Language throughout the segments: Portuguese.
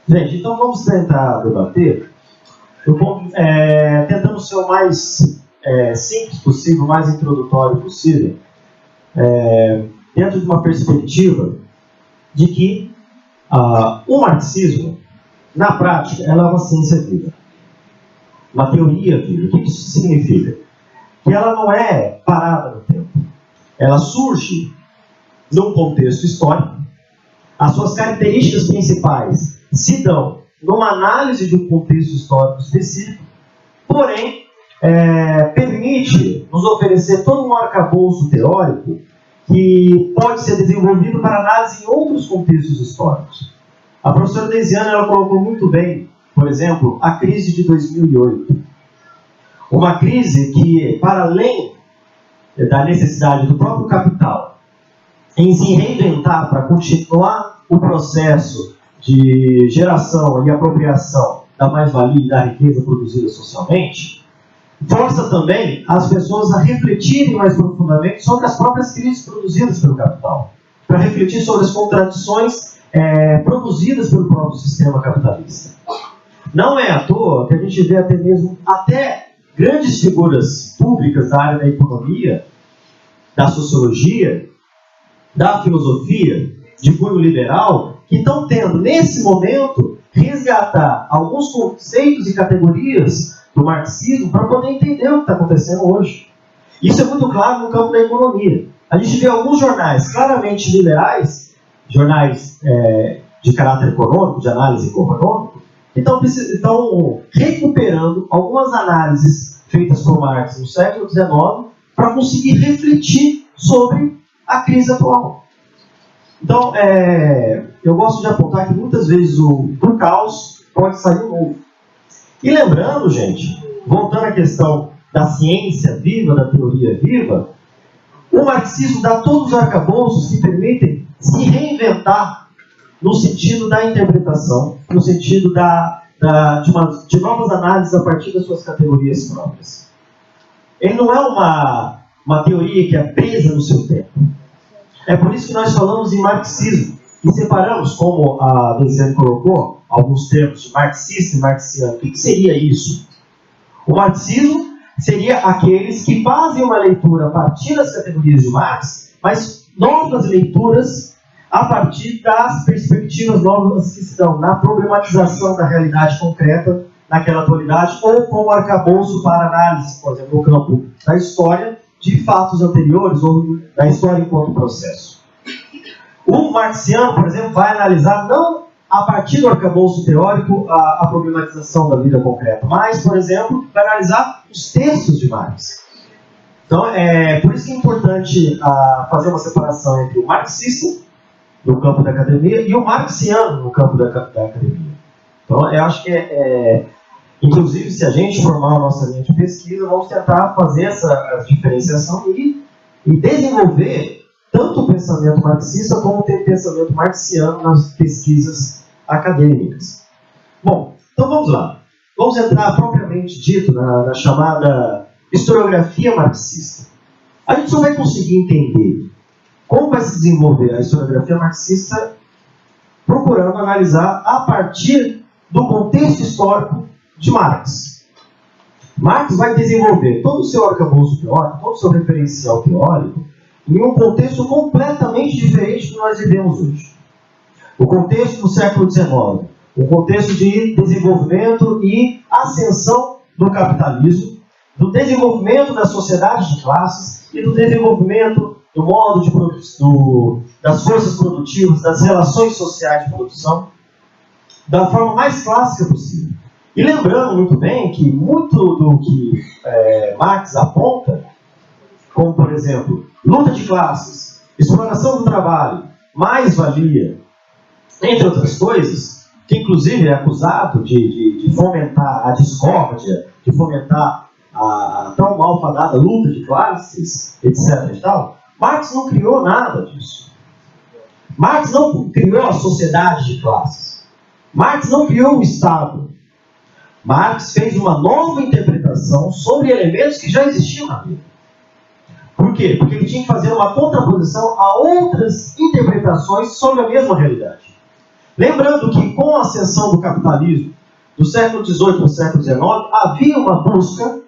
Gente, então vamos tentar debater, tentando ser o mais simples possível, o mais introdutório possível, dentro de uma perspectiva de que o marxismo, na prática, ela é uma ciência viva, uma teoria viva. O que isso significa? Que ela não é parada no tempo. Ela surge num contexto histórico. As suas características principais se dão numa análise de um contexto histórico específico, porém, permite nos oferecer todo um arcabouço teórico que pode ser desenvolvido para análise em outros contextos históricos. A professora Deisiane, ela colocou muito bem, por exemplo, a crise de 2008. Uma crise que, para além da necessidade do próprio capital em se reinventar para continuar o processo de geração e apropriação da mais-valia e da riqueza produzida socialmente, força também as pessoas a refletirem mais profundamente sobre as próprias crises produzidas pelo capital, para refletir sobre as contradições produzidas pelo próprio sistema capitalista. Não é à toa que a gente vê até grandes figuras públicas da área da economia, da sociologia, da filosofia, de cunho liberal, que estão tendo, nesse momento, resgatar alguns conceitos e categorias do marxismo para poder entender o que está acontecendo hoje. Isso é muito claro no campo da economia. A gente vê alguns jornais claramente liberais, jornais de caráter econômico, de análise econômica, que estão recuperando algumas análises feitas por Marx no século XIX para conseguir refletir sobre a crise atual. Então, eu gosto de apontar que muitas vezes do caos pode sair um novo. E lembrando, gente, voltando à questão da ciência viva, da teoria viva, o marxismo dá todos os arcabouços que permitem se reinventar no sentido da interpretação, no sentido de novas análises a partir das suas categorias próprias. Ele não é uma teoria que é presa no seu tempo. É por isso que nós falamos em marxismo e separamos, como a Deisiane colocou, alguns termos de marxista e marxiano. O que seria isso? O marxismo seria aqueles que fazem uma leitura a partir das categorias de Marx, mas novas leituras a partir das perspectivas novas que estão na problematização da realidade concreta naquela atualidade, ou como arcabouço para análise, por exemplo, no campo da história, de fatos anteriores ou da história enquanto processo. O marxiano, por exemplo, vai analisar não a partir do arcabouço teórico a problematização da vida concreta, mas, por exemplo, vai analisar os textos de Marx. Então, por isso que é importante fazer uma separação entre o marxista, no campo da academia, e o marxiano, no campo da academia. Então, eu acho que inclusive, se a gente formar a nossa linha de pesquisa, vamos tentar fazer essa diferenciação e desenvolver tanto o pensamento marxista como o pensamento marxiano nas pesquisas acadêmicas. Bom, então vamos lá. Vamos entrar propriamente dito na chamada historiografia marxista. A gente só vai conseguir entender como vai se desenvolver a historiografia marxista procurando analisar a partir do contexto histórico de Marx. Marx vai desenvolver todo o seu arcabouço teórico, todo o seu referencial teórico, em um contexto completamente diferente do que nós vivemos hoje. O contexto do século XIX, o contexto de desenvolvimento e ascensão do capitalismo, do desenvolvimento da sociedade de classes e do desenvolvimento do modo das forças produtivas, das relações sociais de produção, da forma mais clássica possível. E lembrando muito bem que muito do que Marx aponta, como, por exemplo, luta de classes, exploração do trabalho, mais-valia, entre outras coisas, que inclusive é acusado de fomentar a discórdia, de fomentar a tão malfadada luta de classes, etc. e tal, Marx não criou nada disso. Marx não criou a sociedade de classes. Marx não criou o Estado. Marx fez uma nova interpretação sobre elementos que já existiam na vida. Por quê? Porque ele tinha que fazer uma contraposição a outras interpretações sobre a mesma realidade. Lembrando que com a ascensão do capitalismo do século XVIII ao século XIX, havia uma busca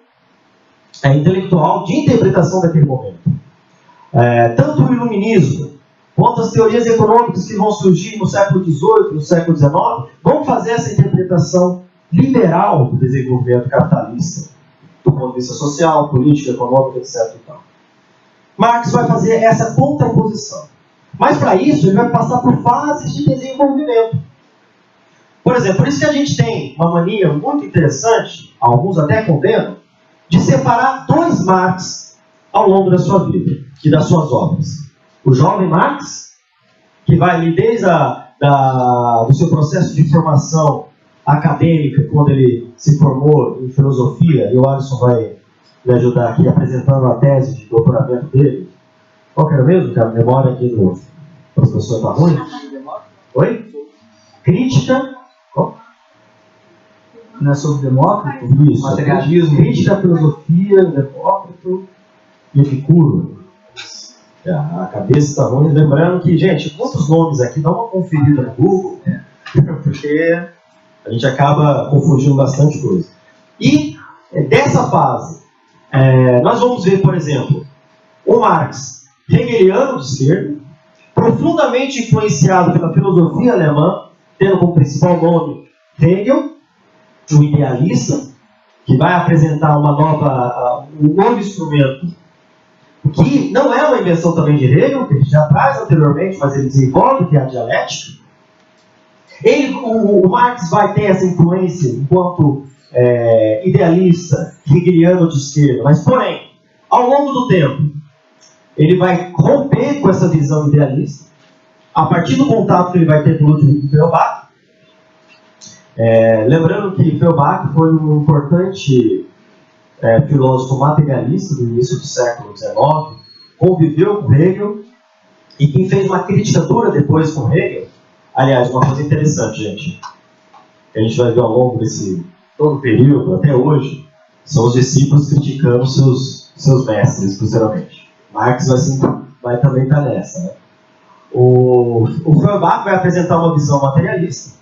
intelectual de interpretação daquele momento. Tanto o iluminismo quanto as teorias econômicas que vão surgir no século XVIII, no século XIX, vão fazer essa interpretação liberal do desenvolvimento capitalista, do ponto de vista social, político, econômico, etc. Marx vai fazer essa contraposição. Mas para isso ele vai passar por fases de desenvolvimento. Por exemplo, por isso que a gente tem uma mania muito interessante, alguns até condenam, de separar dois Marx ao longo da sua vida e das suas obras. O jovem Marx, que vai ali desde do seu processo de formação acadêmica, quando ele se formou em filosofia, e o Alisson vai me ajudar aqui apresentando a tese de doutoramento dele. Qual que era mesmo, cara? Memória aqui do professor está ruim? Oi? Crítica. Não é sobre Demócrito? Isso. Materialismo. Crítica à filosofia, Demócrito e Epicuro. A cabeça está ruim. Lembrando que, gente, muitos nomes aqui, dá uma conferida no Google, porque a gente acaba confundindo bastante coisa. E dessa fase, nós vamos ver, por exemplo, o Marx hegeliano de esquerda, profundamente influenciado pela filosofia alemã, tendo como principal nome Hegel, o idealista, que vai apresentar um novo instrumento, que não é uma invenção também de Hegel, que a gente já traz anteriormente, mas ele desenvolve, que é a dialética. O Marx vai ter essa influência enquanto idealista, hegeliano de esquerda, mas, porém, ao longo do tempo, ele vai romper com essa visão idealista, a partir do contato que ele vai ter com Ludwig Feuerbach. Lembrando que Feuerbach foi um importante filósofo materialista do início do século XIX, conviveu com Hegel, e quem fez uma crítica dura depois com Hegel, aliás, uma coisa interessante, gente, que a gente vai ver ao longo desse todo o período, até hoje, são os discípulos criticando seus mestres, posteriormente. Marx vai também estar nessa, né? O Feuerbach vai apresentar uma visão materialista.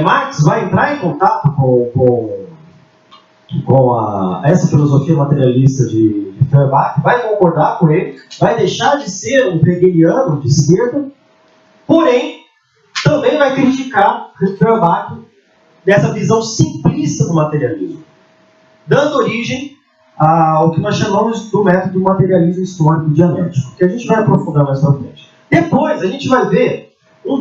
Marx vai entrar em contato com essa filosofia materialista de Feuerbach, vai concordar com ele, vai deixar de ser um hegeliano de esquerda, porém, também vai criticar Feuerbach dessa visão simplista do materialismo, dando origem ao que nós chamamos do método do materialismo histórico dialético, que a gente vai aprofundar mais pra frente. Depois, a gente vai ver um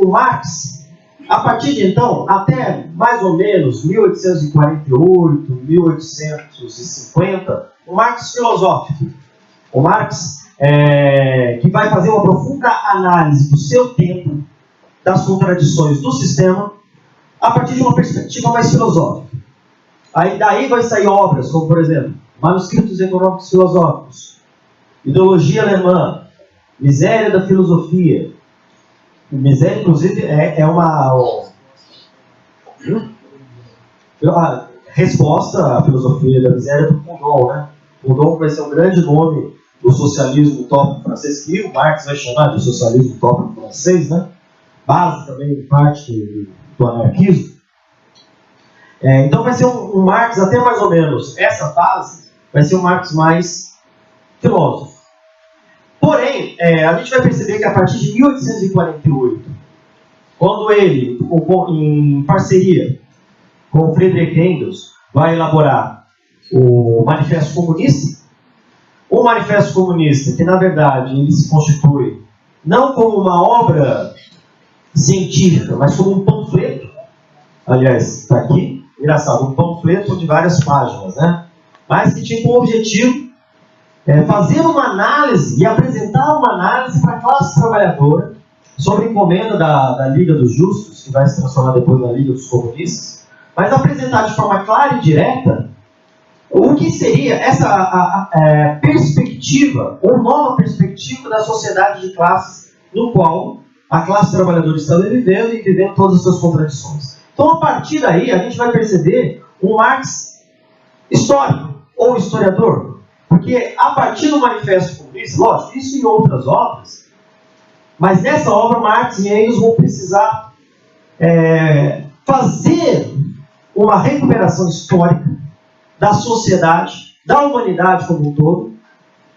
Marx, a partir de então, até mais ou menos 1848, 1850, um Marx filosófico. O Marx que vai fazer uma profunda análise do seu tempo, das contradições do sistema, a partir de uma perspectiva mais filosófica. Daí vai sair obras como, por exemplo, Manuscritos Econômicos Filosóficos, Ideologia Alemã, Miséria da Filosofia. Miséria, inclusive, é uma resposta à filosofia da miséria do Proudhon, né? Proudhon vai ser um grande nome do socialismo utópico francês, que o Marx vai chamar de socialismo utópico francês, né? Base também, parte do anarquismo. Então vai ser um Marx, até mais ou menos essa fase, vai ser um Marx mais filósofo. Porém, a gente vai perceber que a partir de 1848, quando ele, em parceria com Friedrich Engels, vai elaborar o Manifesto Comunista, o Manifesto Comunista, que na verdade ele se constitui não como uma obra científica, mas como um panfleto. Aliás, está aqui, engraçado, um panfleto de várias páginas, né? Mas que tinha como objetivo fazer uma análise e apresentar uma análise para a classe trabalhadora sobre a encomenda da Liga dos Justos, que vai se transformar depois na Liga dos Comunistas, mas apresentar de forma clara e direta o que seria essa perspectiva, ou nova perspectiva da sociedade de classes no qual a classe trabalhadora está vivendo e vivendo todas as suas contradições. Então, a partir daí, a gente vai perceber um Marx histórico, ou historiador. Porque, a partir do Manifesto Comunista, lógico, isso em outras obras, Mas nessa obra, Marx e Engels vão precisar fazer uma recuperação histórica da sociedade, da humanidade como um todo,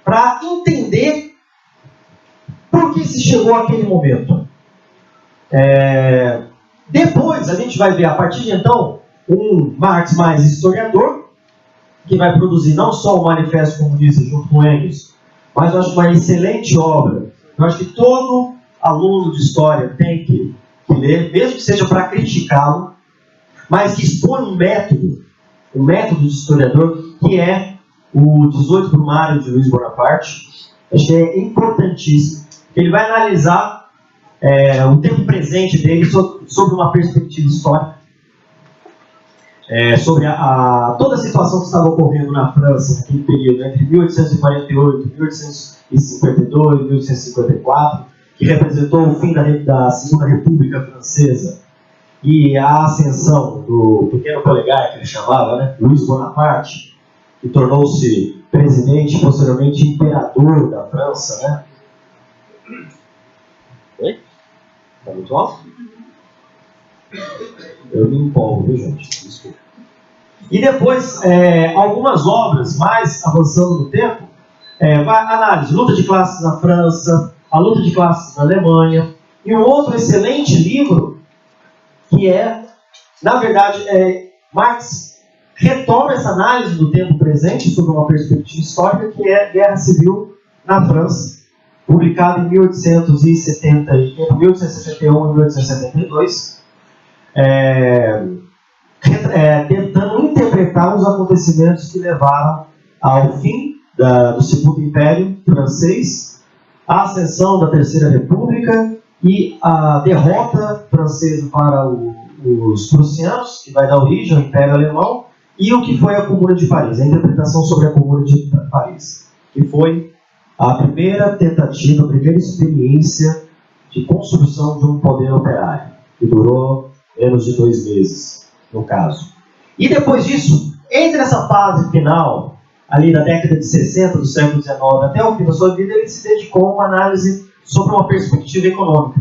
para entender por que se chegou àquele momento. Depois a gente vai ver, a partir de então, um Marx mais historiador, que vai produzir não só o Manifesto Comunista junto com Engels, mas eu acho uma excelente obra. Eu acho que todo aluno de história tem que ler, mesmo que seja para criticá-lo, mas que expõe um método de historiador, que é o 18 Brumário de Luiz Bonaparte. Acho que é importantíssimo. Ele vai analisar o tempo presente dele sobre uma perspectiva histórica, sobre toda a situação que estava ocorrendo na França naquele período, entre 1848 e 1852, 1854, que representou o fim da Segunda República Francesa e a ascensão do pequeno polegar, que ele chamava, né, Luiz Bonaparte, que tornou-se presidente e posteriormente imperador da França, né? Oi? Está muito alto? Eu me empolgo, viu, gente? Desculpa. E depois, algumas obras mais avançando no tempo, análise, luta de classes na França, a luta de classes na Alemanha, e um outro excelente livro, que na verdade, Marx retoma essa análise do tempo presente sob uma perspectiva histórica, que é Guerra Civil na França, publicado em 1871 e 1872, tentando interpretar os acontecimentos que levaram ao fim do Segundo Império Francês, a ascensão da Terceira República e a derrota francesa para os prussianos, que vai dar origem ao Império Alemão, e o que foi a Comuna de Paris, a interpretação sobre a Comuna de Paris, que foi a primeira tentativa, a primeira experiência de construção de um poder operário, que durou menos de 2 meses, no caso. E depois disso, entre essa fase final, ali da década de 60 do século XIX, até o fim da sua vida, ele se dedicou a uma análise sobre uma perspectiva econômica.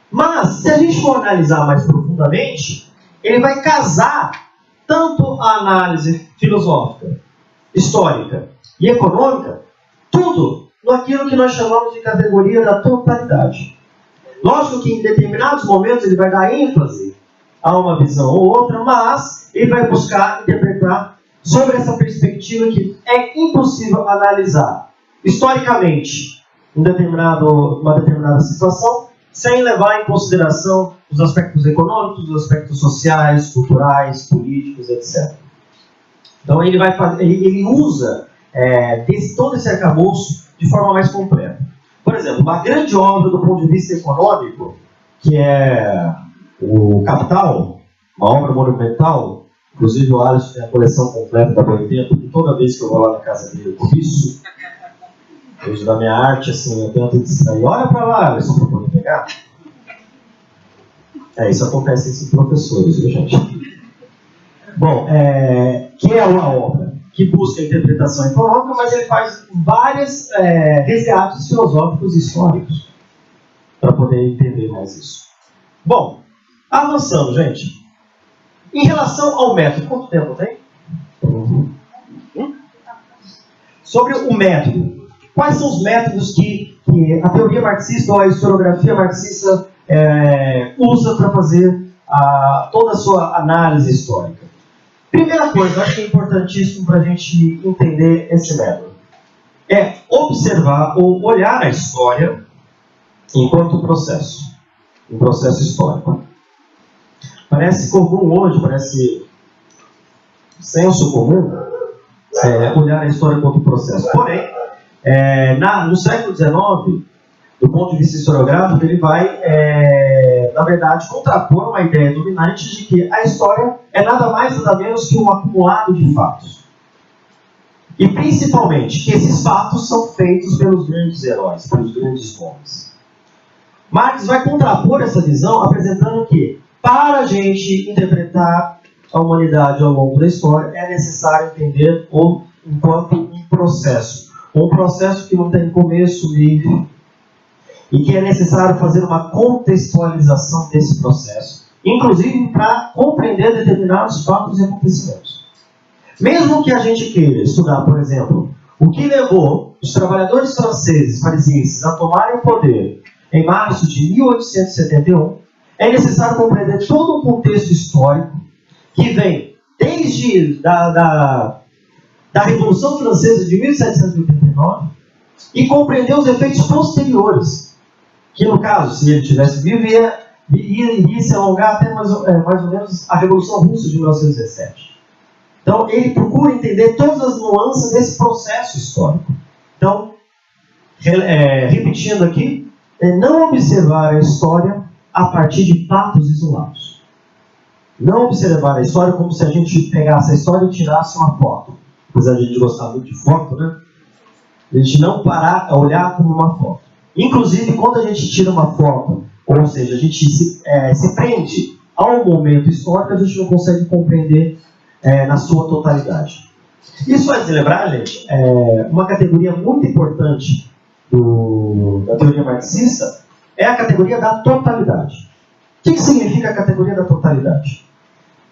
Mas, se a gente for analisar mais profundamente, ele vai casar tanto a análise filosófica, histórica e econômica, tudo naquilo que nós chamamos de categoria da totalidade. Lógico que em determinados momentos ele vai dar ênfase a uma visão ou outra, mas ele vai buscar interpretar sobre essa perspectiva que é impossível analisar historicamente uma determinada situação sem levar em consideração os aspectos econômicos, os aspectos sociais, culturais, políticos, etc. Então ele usa todo esse arcabouço de forma mais completa. Por exemplo, uma grande obra do ponto de vista econômico, que é o Capital, uma obra monumental. Inclusive o Alisson tem a coleção completa da Boitempo, e toda vez que eu vou lá na casa dele por isso, eu da minha arte, assim, eu tento distrair. Olha para lá, Alisson, para poder pegar. Isso acontece entre professores, viu, gente? Bom, que é uma obra que busca a interpretação econômica, mas ele faz vários resgates filosóficos e históricos para poder entender mais isso. Bom, avançando, gente. Em relação ao método, quanto tempo tem? Sobre o método. Quais são os métodos que a teoria marxista ou a historiografia marxista usa para fazer toda a sua análise histórica? Primeira coisa, acho que é importantíssimo para a gente entender esse método. É observar ou olhar a história enquanto um processo histórico. Parece comum hoje, parece senso comum, olhar a história enquanto processo. Porém, no século XIX, do ponto de vista historiográfico, ele vai, na verdade, contrapor uma ideia dominante de que a história é nada mais nada menos que um acumulado de fatos. E, principalmente, que esses fatos são feitos pelos grandes heróis, pelos grandes homens. Marx vai contrapor essa visão apresentando que, para a gente interpretar a humanidade ao longo da história, é necessário entender enquanto um processo. Um processo que não tem começo, meio e que é necessário fazer uma contextualização desse processo, inclusive para compreender determinados fatos e acontecimentos. Mesmo que a gente queira estudar, por exemplo, o que levou os trabalhadores franceses parisienses a tomarem o poder em março de 1871, é necessário compreender todo um contexto histórico que vem desde da Revolução Francesa de 1789 e compreender os efeitos posteriores, que no caso, se ele tivesse vivo, iria se alongar até mais ou menos a Revolução Russa de 1917. Então, ele procura entender todas as nuances desse processo histórico. Então, repetindo aqui, não observar a história a partir de fatos isolados. Não observar a história como se a gente pegasse a história e tirasse uma foto. Apesar de a gente gostar muito de foto, né? A gente não parar a olhar como uma foto. Inclusive, quando a gente tira uma foto, ou seja, a gente se prende ao momento histórico, a gente não consegue compreender na sua totalidade. Isso vai lembrar, gente, uma categoria muito importante da teoria marxista é a categoria da totalidade. O que significa a categoria da totalidade?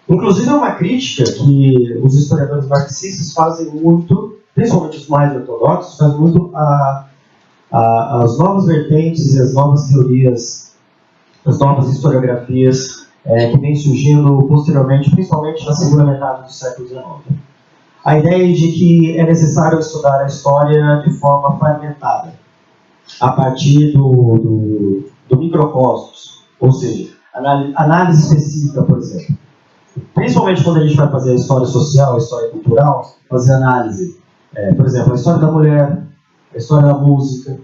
Inclusive é uma crítica que os historiadores marxistas fazem muito, principalmente os mais ortodoxos, fazem muito as novas vertentes e as novas teorias, as novas historiografias que vêm surgindo posteriormente, principalmente na segunda metade do século XIX. A ideia de que é necessário estudar a história de forma fragmentada, a partir do microcosmos, ou seja, análise específica, por exemplo. Principalmente quando a gente vai fazer a história social, a história cultural, fazer análise, por exemplo, a história da mulher, a história da música,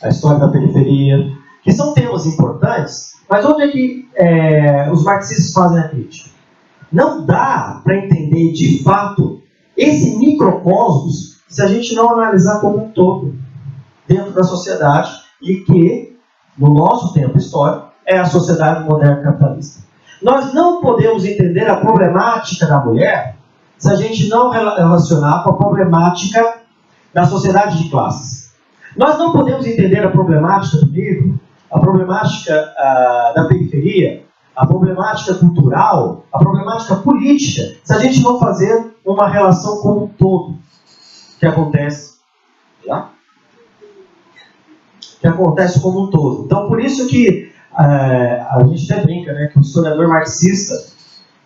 a história da periferia, que são temas importantes, mas onde é que os marxistas fazem a crítica? Não dá para entender de fato esse microcosmos se a gente não analisar como um todo dentro da sociedade e que, no nosso tempo histórico, é a sociedade moderna capitalista. Nós não podemos entender a problemática da mulher se a gente não relacionar com a problemática da sociedade de classes. Nós não podemos entender a problemática do negro, a problemática da periferia, a problemática cultural, a problemática política, se a gente não fazer uma relação como um todo que acontece lá. Que acontece como um todo. Então, por isso que a gente até brinca, né, que o historiador marxista,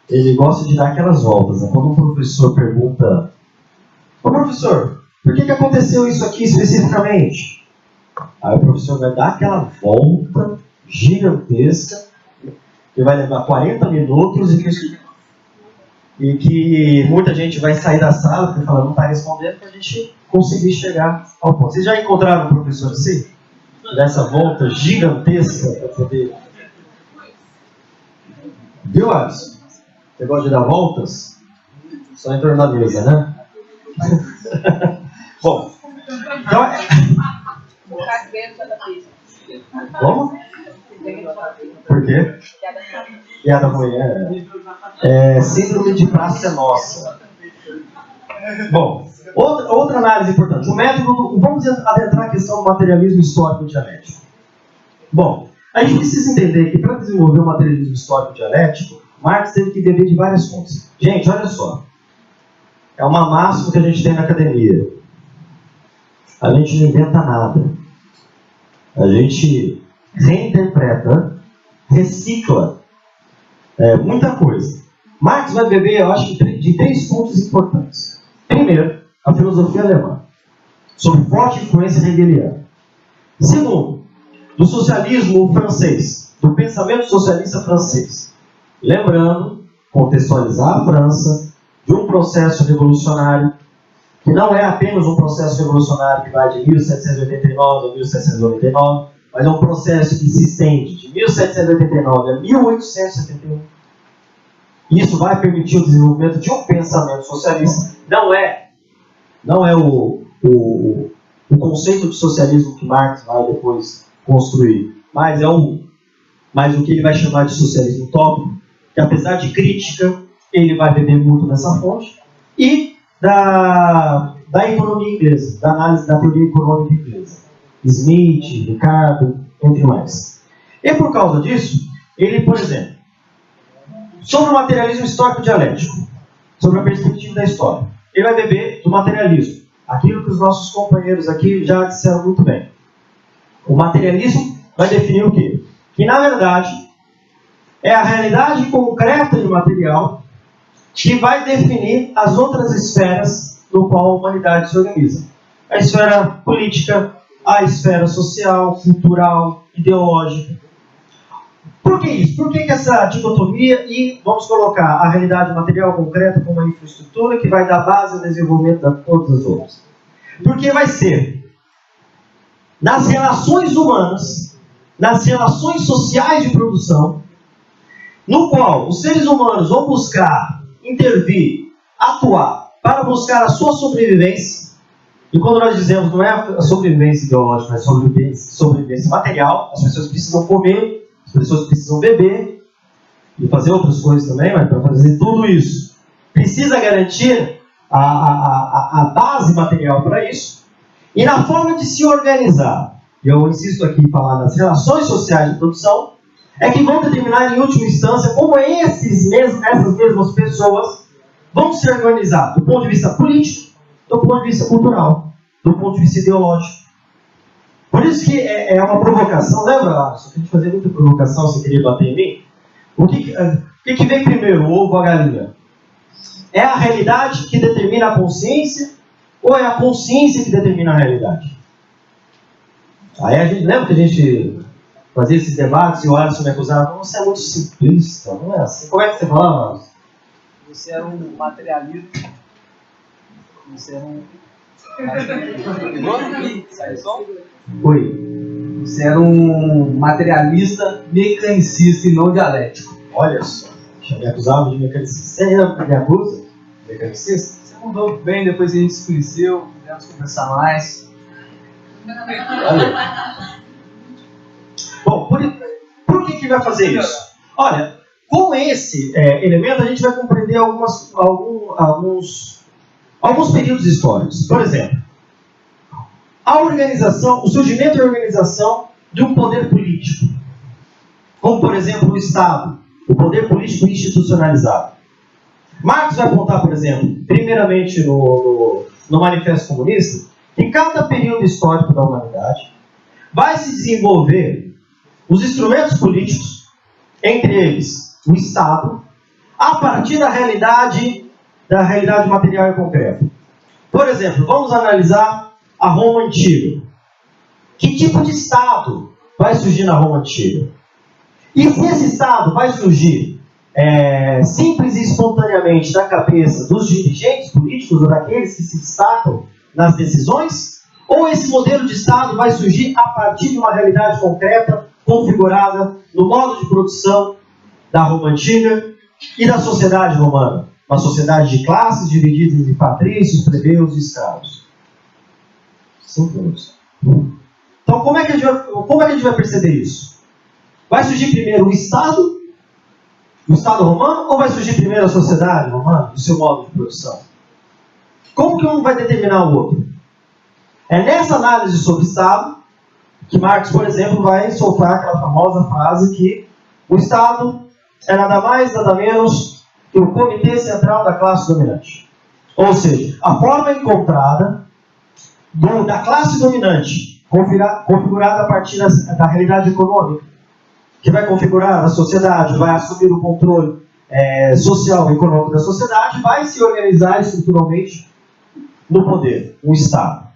ele gosta de dar aquelas voltas, né? Quando um professor pergunta: ô professor, por que aconteceu isso aqui especificamente? Aí o professor vai dar aquela volta gigantesca, que vai levar 40 minutos e que muita gente vai sair da sala porque fala, não está respondendo, para a gente conseguir chegar ao ponto. Vocês já encontraram um professor assim? Dessa volta gigantesca para poder... Viu, Alisson? Você gosta de dar voltas? Só em torno da mesa, né? Bom, então... Como? Por quê? Piada ruim, síndrome de praça é nossa. Bom, outra análise importante. O método, vamos adentrar a questão do materialismo histórico dialético. Bom, a gente precisa entender que para desenvolver o materialismo histórico dialético, Marx teve que beber de várias fontes. Gente, olha só. É uma máxima que a gente tem na academia. A gente não inventa nada. A gente reinterpreta, recicla muita coisa. Marx vai beber, eu acho, de 3 pontos importantes. Primeiro, a filosofia alemã, sob forte influência hegeliana. Segundo, do socialismo francês, do pensamento socialista francês. Lembrando, contextualizar a França de um processo revolucionário, que não é apenas um processo revolucionário que vai de 1789 a 1799, mas é um processo que se estende de 1789 a 1871. Isso vai permitir o desenvolvimento de um pensamento socialista. Não é o conceito de socialismo que Marx vai depois construir, mas o que ele vai chamar de socialismo utópico, que apesar de crítica, ele vai beber muito nessa fonte, e da economia inglesa, da análise da teoria econômica inglesa. Smith, Ricardo, entre mais. E por causa disso, ele, por exemplo, sobre o materialismo histórico dialético, sobre a perspectiva da história, ele vai beber do materialismo, aquilo que os nossos companheiros aqui já disseram muito bem. O materialismo vai definir o quê? Que, na verdade, é a realidade concreta e material que vai definir as outras esferas no qual a humanidade se organiza. A esfera política, a esfera social, cultural, ideológica. Por que isso? Por que essa dicotomia e vamos colocar a realidade material concreta como uma infraestrutura que vai dar base ao desenvolvimento de todas as outras? Porque vai ser nas relações humanas, nas relações sociais de produção, no qual os seres humanos vão buscar intervir, atuar, para buscar a sua sobrevivência. E quando nós dizemos não é a sobrevivência ideológica, mas a sobrevivência material, as pessoas precisam comer, as pessoas precisam beber, e fazer outras coisas também, mas para fazer tudo isso, precisa garantir a base material para isso. E na forma de se organizar, e eu insisto aqui em falar nas relações sociais de produção, é que vão determinar em última instância como essas mesmas pessoas vão se organizar do ponto de vista político, do ponto de vista cultural, do ponto de vista ideológico. Por isso que é uma provocação, lembra? Só que a gente fazia muita provocação, você queria bater em mim? O que vem primeiro, o ovo ou a galinha? É a realidade que determina a consciência ou é a consciência que determina a realidade? Aí a gente lembra que a gente fazia esses debates e o Alisson me acusava, você é muito simplista, não é assim? Como é que você falava, Alisson? Você era um materialista. Você era um... Oi. Você era um materialista mecanicista e não dialético. Olha só, já me acusava de mecanicista. Você ainda me acusa? Mecanicista? Você mudou bem depois que a gente se conheceu, pudemos conversar mais. Olha. Bom, por que vai fazer isso? Olha, com esse elemento a gente vai compreender alguns períodos históricos. Por exemplo, a organização, o surgimento e a organização de um poder político. Como, por exemplo, o Estado, o poder político institucionalizado. Marx vai apontar, por exemplo, primeiramente no Manifesto Comunista, que cada período histórico da humanidade vai se desenvolver os instrumentos políticos, entre eles o Estado, a partir da realidade material e concreta. Por exemplo, vamos analisar a Roma Antiga. Que tipo de Estado vai surgir na Roma Antiga? E se esse Estado vai surgir simples e espontaneamente da cabeça dos dirigentes políticos ou daqueles que se destacam nas decisões? Ou esse modelo de Estado vai surgir a partir de uma realidade concreta, configurada no modo de produção da Roma Antiga e da sociedade romana? Uma sociedade de classes divididas em patrícios, plebeus e escravos. Simples. Então, como é que a gente vai perceber isso? Vai surgir primeiro o Estado romano, ou vai surgir primeiro a sociedade romana, o seu modo de produção? Como que um vai determinar o outro? É nessa análise sobre o Estado que Marx, por exemplo, vai soltar aquela famosa frase que o Estado é nada mais, nada menos que o comitê central da classe dominante. Ou seja, a forma encontrada da classe dominante, configurada a partir da realidade econômica, que vai configurar a sociedade, vai assumir o controle social e econômico da sociedade, vai se organizar estruturalmente no poder, o Estado.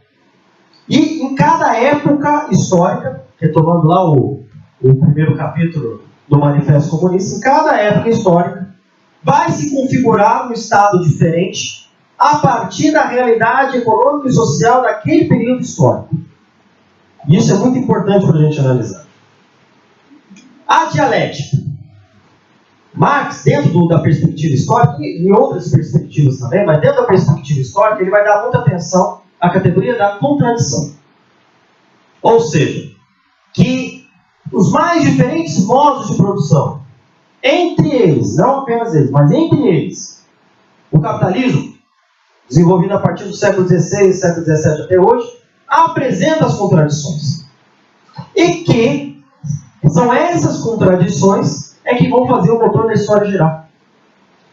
E em cada época histórica, retomando lá o primeiro capítulo do Manifesto Comunista, em cada época histórica, vai se configurar um Estado diferente a partir da realidade econômica e social daquele período histórico. Isso é muito importante para a gente analisar. A dialética. Marx, dentro da perspectiva histórica, e em outras perspectivas também, mas dentro da perspectiva histórica, ele vai dar muita atenção à categoria da contradição. Ou seja, que os mais diferentes modos de produção, entre eles, não apenas eles, mas entre eles, o capitalismo, desenvolvido a partir do século XVI, século XVII até hoje, apresenta as contradições. E que são essas contradições que vão fazer o motor da história girar.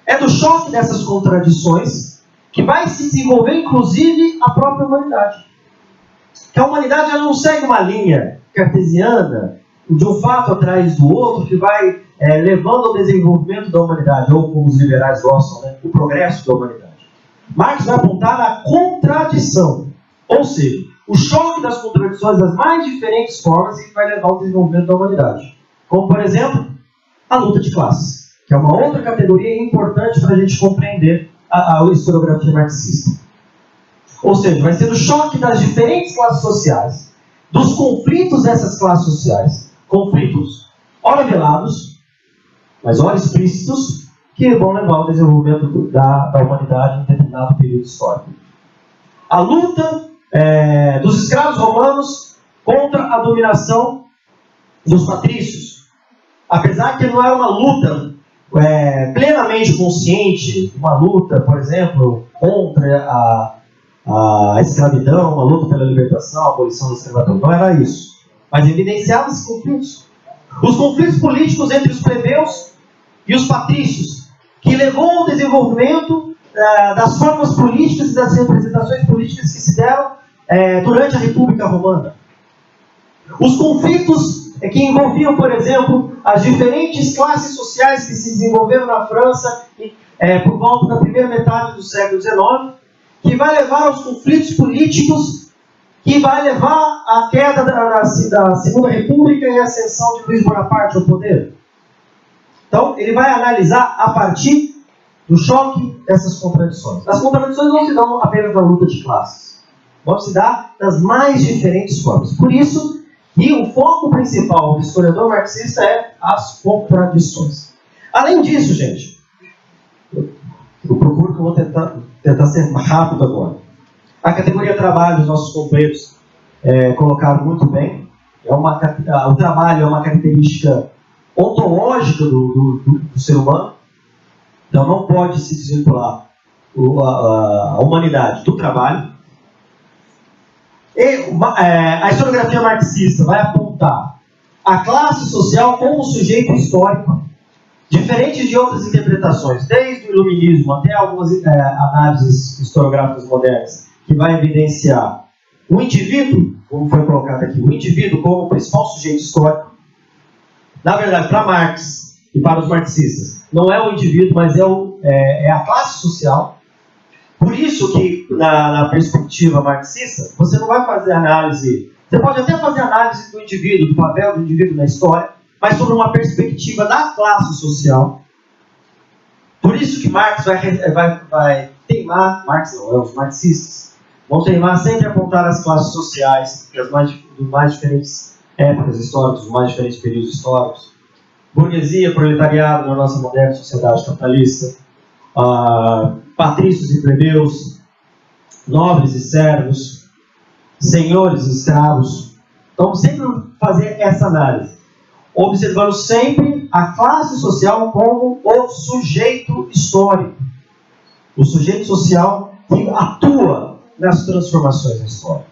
É do choque dessas contradições que vai se desenvolver, inclusive, a própria humanidade. Que a humanidade já não segue uma linha cartesiana, de um fato atrás do outro, que vai levando ao desenvolvimento da humanidade, ou como os liberais gostam, né, o progresso da humanidade. Marx vai apontar a contradição, ou seja, o choque das contradições das mais diferentes formas que vai levar ao desenvolvimento da humanidade. Como, por exemplo, a luta de classes, que é uma outra categoria importante para a gente compreender a historiografia marxista. Ou seja, vai ser o choque das diferentes classes sociais, dos conflitos dessas classes sociais, conflitos ora velados, mas ora explícitos, que vão levar ao desenvolvimento da humanidade em determinado período histórico. A luta dos escravos romanos contra a dominação dos patrícios. Apesar que não era uma luta plenamente consciente, uma luta, por exemplo, contra a escravidão, uma luta pela libertação, a abolição da escravidão, não era isso. Mas evidenciava esses conflitos. Os conflitos políticos entre os plebeus e os patrícios, que levou ao desenvolvimento das formas políticas e das representações políticas que se deram durante a República Romana. Os conflitos que envolviam, por exemplo, as diferentes classes sociais que se desenvolveram na França por volta da primeira metade do século XIX, que vai levar aos conflitos políticos, que vai levar à queda da Segunda República e a ascensão de Luís Bonaparte ao poder. Então, ele vai analisar a partir do choque dessas contradições. As contradições não se dão apenas na luta de classes, vão se dar das mais diferentes formas. Por isso, e o foco principal do historiador marxista é as contradições. Além disso, gente, eu procuro que eu vou tentar ser rápido agora. A categoria trabalho, os nossos companheiros colocaram muito bem. O trabalho é uma característica ontológica do ser humano. Então não pode se desvincular a humanidade do trabalho. E a historiografia marxista vai apontar a classe social como sujeito histórico, diferente de outras interpretações, desde o iluminismo até algumas análises historiográficas modernas, que vai evidenciar o indivíduo, como foi colocado aqui, o indivíduo como o principal sujeito histórico. Na verdade, para Marx e para os marxistas, não é o indivíduo, mas é a classe social. Por isso que, na perspectiva marxista, você não vai fazer análise... Você pode até fazer análise do indivíduo, do papel do indivíduo na história, mas sobre uma perspectiva da classe social. Por isso que Marx vai teimar... Marx não, os marxistas vão teimar sempre apontar as classes sociais, das mais diferentes épocas históricas, dos mais diferentes períodos históricos. Burguesia, proletariado na nossa moderna sociedade capitalista, patrícios e plebeus, nobres e servos, senhores e escravos. Então, sempre fazer essa análise, observando sempre a classe social como o sujeito histórico, o sujeito social que atua nas transformações da história.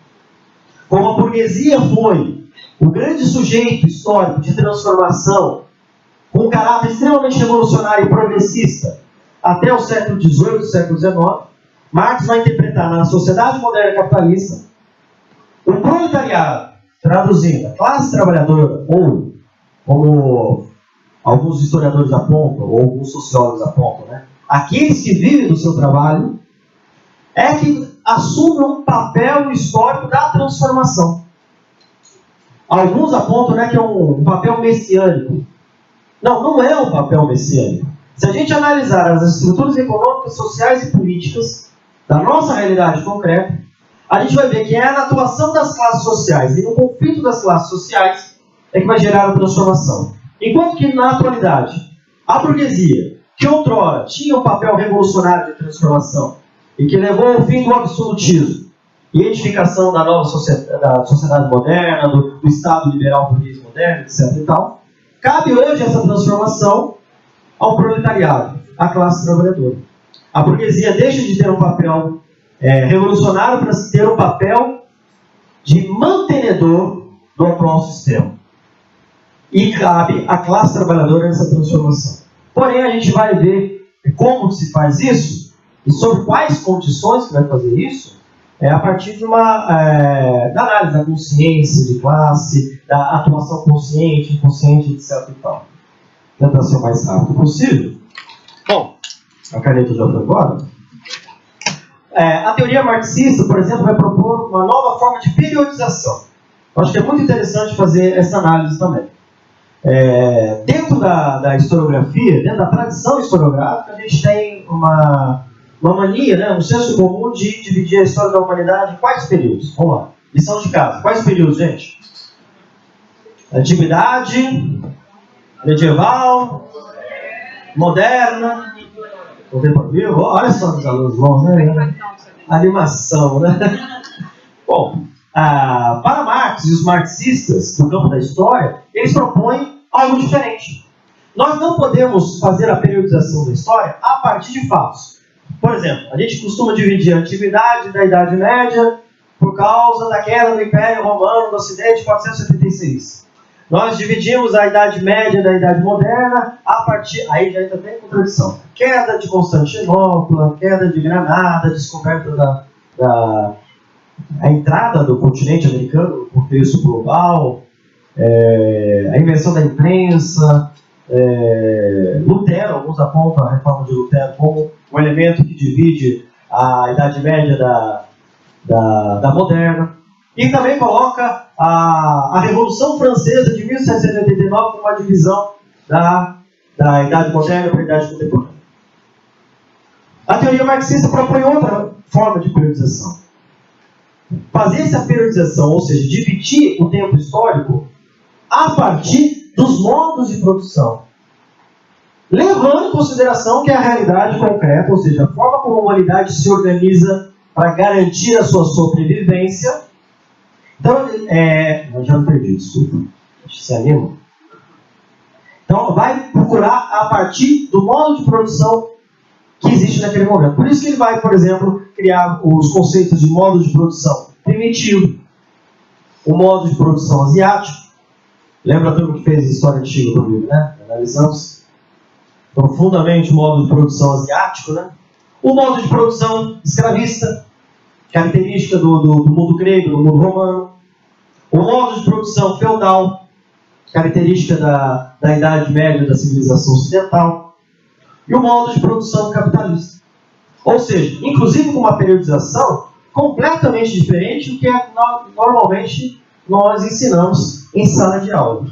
Como a burguesia foi o grande sujeito histórico de transformação, com um caráter extremamente revolucionário e progressista, até o século XVIII, século XIX, Marx vai interpretar na sociedade moderna capitalista o proletariado, traduzindo a classe trabalhadora, ou, como alguns historiadores apontam, ou alguns sociólogos apontam, né, aqueles que vivem do seu trabalho, que assumem um papel histórico da transformação. Alguns apontam, que é um papel messiânico. Não é um papel messiânico. Se a gente analisar as estruturas econômicas, sociais e políticas da nossa realidade concreta, a gente vai ver que é na atuação das classes sociais e no conflito das classes sociais que vai gerar a transformação. Enquanto que, na atualidade, a burguesia, que outrora tinha um papel revolucionário de transformação e que levou ao fim do absolutismo e edificação da nova sociedade moderna, do Estado liberal burguês moderno, etc. e tal, cabe hoje essa transformação ao proletariado, à classe trabalhadora. A burguesia deixa de ter um papel revolucionário para ter um papel de mantenedor do atual sistema. E cabe à classe trabalhadora essa transformação. Porém, a gente vai ver como se faz isso e sobre quais condições que vai fazer isso a partir de da análise da consciência de classe, da atuação consciente, inconsciente, etc. E tal. Tentar ser o mais rápido possível. Bom, a caneta já foi embora. A teoria marxista, por exemplo, vai propor uma nova forma de periodização. Eu acho que é muito interessante fazer essa análise também. Dentro da historiografia, dentro da tradição historiográfica, a gente tem uma mania, né, um senso comum de dividir a história da humanidade em quais períodos? Vamos lá. Lição de casa. Quais períodos, gente? Antiguidade, medieval, moderna, contemporâneo. Olha só os alunos bons, né? Animação, né? Bom, para Marx e os marxistas do campo da história, eles propõem algo diferente. Nós não podemos fazer a periodização da história a partir de fatos. Por exemplo, a gente costuma dividir a antiguidade da Idade Média por causa da queda do Império Romano no Ocidente em 476. Nós dividimos a Idade Média da Idade Moderna a partir... Aí já entra bem em contradição. Queda de Constantinopla, queda de Granada, descoberta a entrada do continente americano no contexto global, a invenção da imprensa, Lutero, alguns apontam a reforma de Lutero como um elemento que divide a Idade Média da moderna. E também coloca a Revolução Francesa de 1789 como uma divisão da Idade Moderna para a Idade Contemporânea. A teoria marxista propõe outra forma de periodização. Fazer essa periodização, ou seja, dividir o tempo histórico a partir dos modos de produção, levando em consideração que é a realidade concreta, ou seja, a forma como a humanidade se organiza para garantir a sua sobrevivência. Então, eu já me perdi, desculpa. Se anima. Então, vai procurar a partir do modo de produção que existe naquele momento. Por isso que ele vai, por exemplo, criar os conceitos de modo de produção primitivo, o modo de produção asiático. Lembra tudo que fez história antiga comigo, né? Analisamos profundamente o modo de produção asiático, né? O modo de produção escravista, característica do mundo grego, do mundo romano. O modo de produção feudal, característica da Idade Média da civilização ocidental. E o modo de produção capitalista. Ou seja, inclusive com uma periodização completamente diferente do que normalmente nós ensinamos em sala de aula.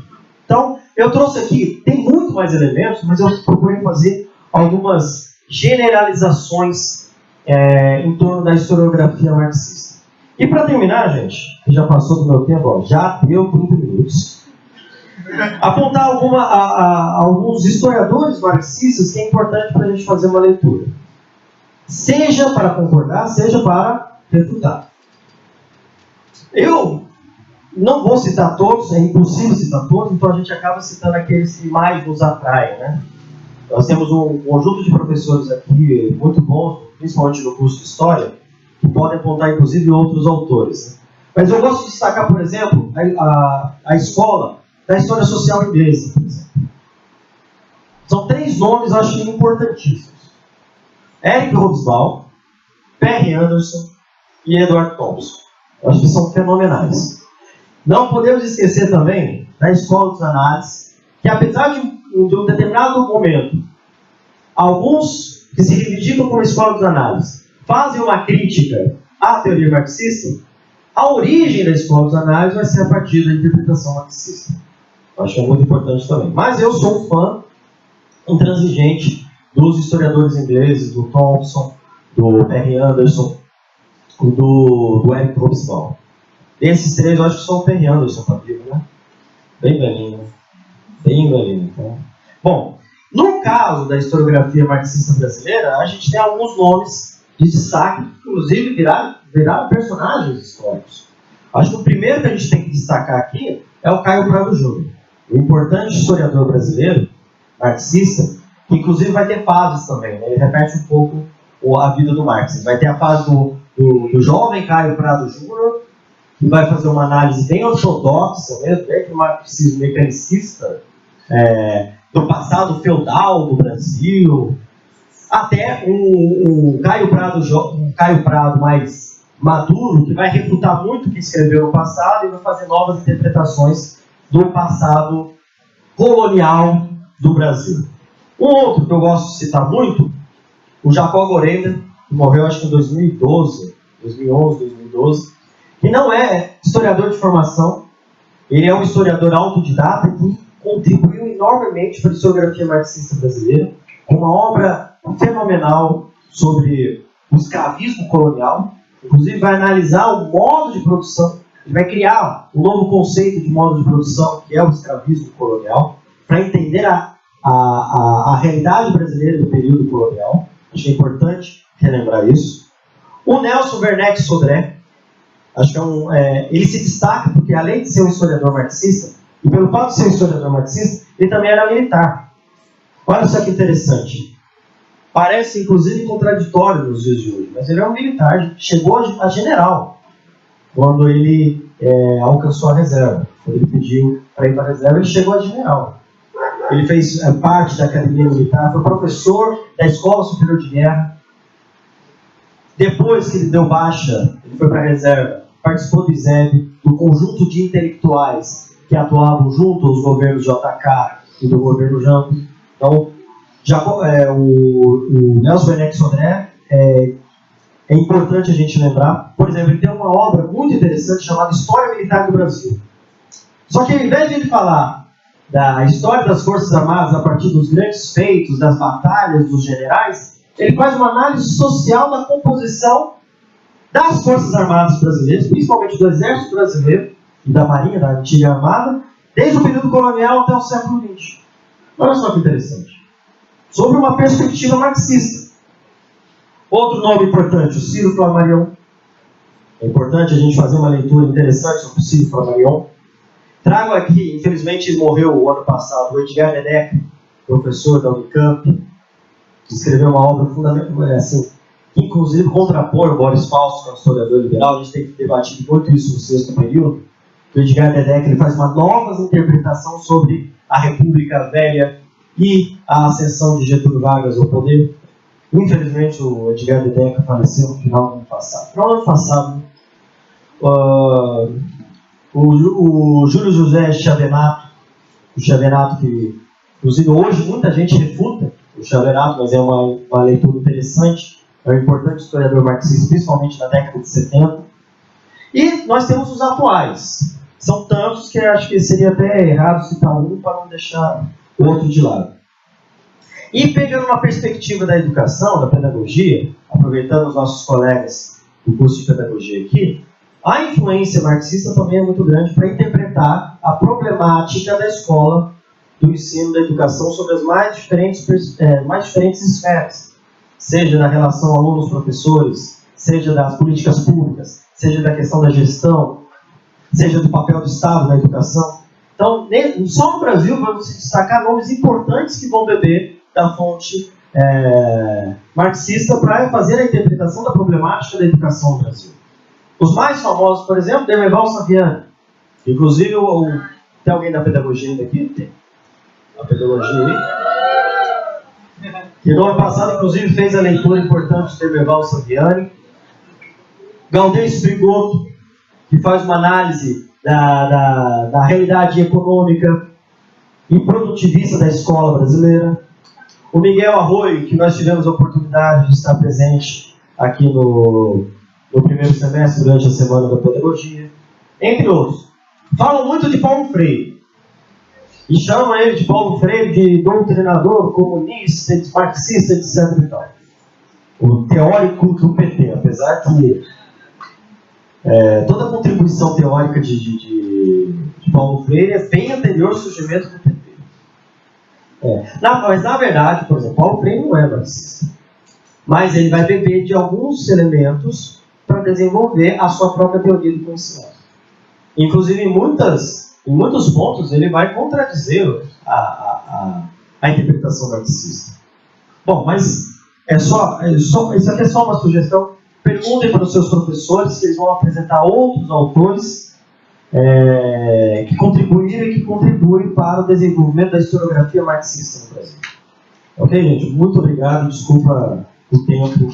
Então, eu trouxe aqui, tem muito mais elementos, mas eu procurei fazer algumas generalizações em torno da historiografia marxista. E para terminar, gente, que já passou do meu tempo, já deu 30 minutos, apontar alguns historiadores marxistas que é importante para a gente fazer uma leitura. Seja para concordar, seja para refutar. Eu não vou citar todos, é impossível citar todos, então a gente acaba citando aqueles que mais nos atraem, né? Nós temos um conjunto de professores aqui muito bons, principalmente no curso de História, que podem apontar inclusive outros autores. Né? Mas eu gosto de destacar, por exemplo, a escola da História Social Inglesa, por exemplo. São 3 nomes, eu acho, importantíssimos. Eric Hobsbawm, Perry Anderson e Edward Thompson. Eu acho que são fenomenais. Não podemos esquecer também da Escola dos Análises, que apesar de um determinado momento, alguns que se reivindicam como Escola dos Análises fazem uma crítica à teoria marxista, a origem da Escola dos Análises vai ser a partir da interpretação marxista. Eu acho que é muito importante também. Mas eu sou um fã intransigente dos historiadores ingleses, do Thompson, do Perry Anderson, do Eric Hobsbawm. Desses 3, eu acho que só o Perry Anderson está vivo, né? Bem velhinho, né? Bem velhinho. Então. Bom, no caso da historiografia marxista brasileira, a gente tem alguns nomes de destaque, que inclusive viraram personagens históricos. Acho que o primeiro que a gente tem que destacar aqui é o Caio Prado Júnior, um importante historiador brasileiro, marxista, que inclusive vai ter fases também, né? Ele repete um pouco a vida do Marx. Vai ter a fase do jovem Caio Prado Júnior, que vai fazer uma análise bem ortodoxa mesmo, bem marxismo mecanicista, do passado feudal do Brasil, até um Caio Prado mais maduro, que vai refutar muito o que escreveu no passado e vai fazer novas interpretações do passado colonial do Brasil. Um outro que eu gosto de citar muito, o Jacó Gorenda, que morreu acho que em 2011, 2012, que não é historiador de formação, ele é um historiador autodidata que contribuiu enormemente para a historiografia marxista brasileira, com uma obra fenomenal sobre o escravismo colonial. Inclusive vai analisar o modo de produção, ele vai criar um novo conceito de modo de produção, que é o escravismo colonial, para entender a realidade brasileira do período colonial. Acho que é importante relembrar isso. O Nelson Werneck Sodré, acho que ele se destaca porque, além de ser um historiador marxista, e pelo fato de ser um historiador marxista, ele também era militar. Olha só que interessante. Parece, inclusive, contraditório nos dias de hoje, mas ele é um militar, chegou a general, quando ele alcançou a reserva. Quando ele pediu para ir para a reserva, ele chegou a general. Ele fez parte da academia militar, foi professor da Escola Superior de Guerra. Depois que ele deu baixa, ele foi para a reserva, participou do ISEB, do conjunto de intelectuais que atuavam junto aos governos JK e do governo Jango. Então, o Nelson Werneck Sodré é importante a gente lembrar. Por exemplo, ele tem uma obra muito interessante chamada História Militar do Brasil. Só que, ao invés de ele falar da história das Forças Armadas a partir dos grandes feitos, das batalhas, dos generais, ele faz uma análise social da composição das Forças Armadas brasileiras, principalmente do Exército Brasileiro e da Marinha, da antiga Armada, desde o período colonial até o século XX. Olha só que interessante. Sobre uma perspectiva marxista. Outro nome importante, o Ciro Flammarion. É importante a gente fazer uma leitura interessante sobre o Ciro Flammarion. Trago aqui, infelizmente ele morreu o ano passado, o Edgar Dedecker, professor da Unicamp, que escreveu uma obra fundamental, assim, que inclusive contrapõe o Boris Fausto, que é um historiador liberal. A gente tem que debater muito isso no sexto período. O Edgar Dedecker ele faz uma nova interpretação sobre a República Velha e a ascensão de Getúlio Vargas ao poder. Infelizmente o Edgar Dedecker faleceu no final do ano passado. No ano passado, o Júlio José Chavenato, que inclusive hoje muita gente refuta o Chavenato, mas é uma leitura interessante, é um importante historiador marxista, principalmente na década de 70. E nós temos os atuais. São tantos que acho que seria até errado citar um para não deixar o outro de lado. E pegando uma perspectiva da educação, da pedagogia, aproveitando os nossos colegas do curso de pedagogia aqui, a influência marxista também é muito grande para interpretar a problemática da escola, do ensino, da educação sobre as mais diferentes esferas, seja da relação alunos-professores, seja das políticas públicas, seja da questão da gestão, seja do papel do Estado na educação. Então, só no Brasil vamos destacar nomes importantes que vão beber da fonte marxista para fazer a interpretação da problemática da educação no Brasil. Os mais famosos, por exemplo, Demerval Saviani. Inclusive, tem alguém da pedagogia ainda aqui? Tem. A pedagogia aí. Que no ano passado, inclusive, fez a leitura importante de Demerval Saviani. Galdês Frigoto, que faz uma análise da realidade econômica e produtivista da escola brasileira. O Miguel Arroio, que nós tivemos a oportunidade de estar presente aqui no primeiro semestre, durante a Semana da Pedagogia, entre outros. Falam muito de Paulo Freire, e chamam ele de Paulo Freire de doutrinador, comunista, marxista, etc. E tal. O teórico do PT, apesar que toda a contribuição teórica de Paulo Freire é bem anterior ao surgimento do PT. Mas, na verdade, por exemplo, Paulo Freire não é marxista. Mas ele vai beber de alguns elementos para desenvolver a sua própria teoria do conhecimento. Inclusive, em muitos pontos, ele vai contradizer a interpretação marxista. Bom, mas isso aqui é só uma sugestão. perguntem para os seus professores que eles vão apresentar outros autores que contribuíram e que contribuem para o desenvolvimento da historiografia marxista no Brasil. Ok, gente? Muito obrigado. Desculpa o tempo.